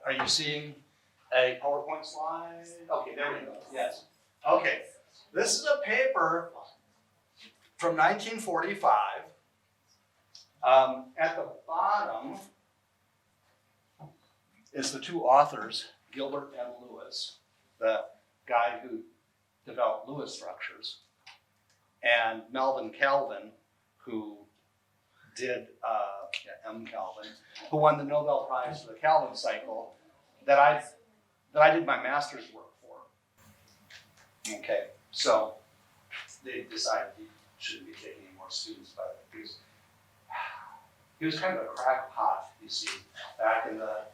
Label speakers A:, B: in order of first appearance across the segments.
A: Are you seeing a PowerPoint slide? Okay, there we go, yes. Okay, this is a paper from 1945. At the bottom is the two authors, Gilbert and Lewis, the guy who developed Lewis structures, and Melvin Calvin, who did, M. Calvin, who won the Nobel Prize for the Calvin cycle that I did my master's work for. Okay, so they decided he shouldn't be taking any more students, but he was kind of a crackpot, you see, back in the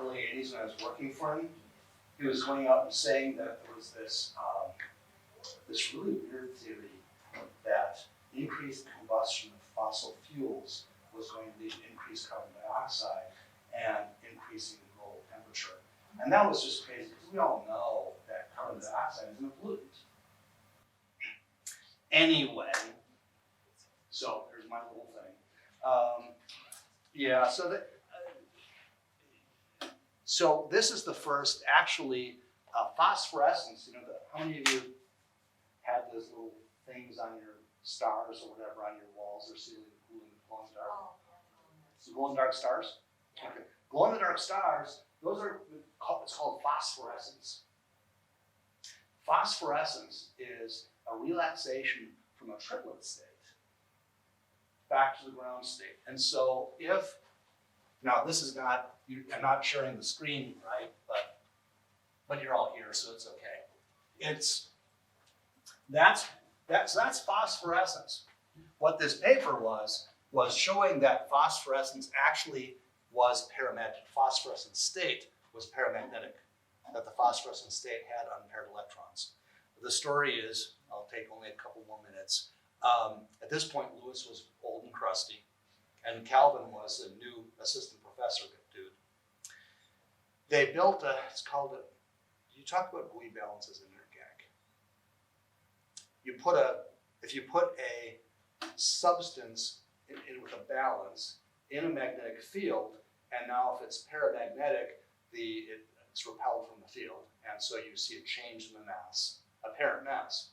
A: early 80s when I was working for him. He was going out and saying that there was this really weird theory that increased combustion of fossil fuels was going to lead to increased carbon dioxide and increasing the global temperature. And that was just crazy because we all know that carbon dioxide isn't a pollutant. Anyway, so here's my little thing. So this is the first actually phosphorescence. You know, how many of you had those little things on your stars or whatever on your walls or ceiling, glow in the dark? So glow in the dark stars? Okay. Glow in the dark stars, those are, it's called phosphorescence. Phosphorescence is a relaxation from a triplet state back to the ground state. And so now this is not, I'm not sharing the screen, right? But you're all here, so it's okay. That's phosphorescence. What this paper was showing that phosphorescence actually was paramagnetic. Phosphorescent state was paramagnetic, that the phosphorescent state had unpaired electrons. The story is, I'll take only a couple more minutes. At this point, Lewis was old and crusty, and Calvin was a new assistant professor dude. They built you talk about buoy balances in your gag. If you put a substance in with a balance in a magnetic field, and now if it's paramagnetic, it's repelled from the field, and so you see a change in the mass, apparent mass.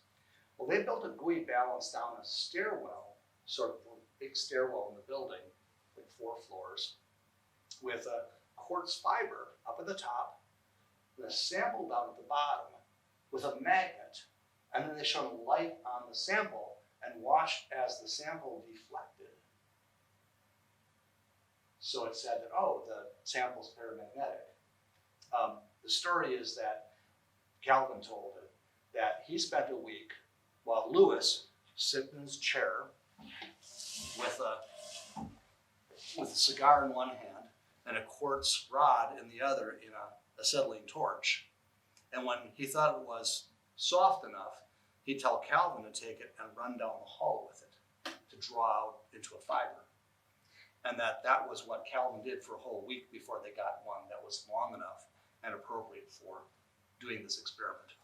A: Well, they built a buoy balance down a stairwell, sort of a big stairwell in the building, like 4 floors, with a quartz fiber up at the top, with a sample down at the bottom, with a magnet, and then they shone a light on the sample and watched as the sample deflected. So it said that, oh, the sample's paramagnetic. The story is that Calvin told it that he spent a week while Lewis sat in his chair with a cigar in one hand and a quartz rod in the other in a acetylene torch. And when he thought it was soft enough, he'd tell Calvin to take it and run down the hall with it to draw out into a fiber. And that was what Calvin did for a whole week before they got one that was long enough and appropriate for doing this experiment.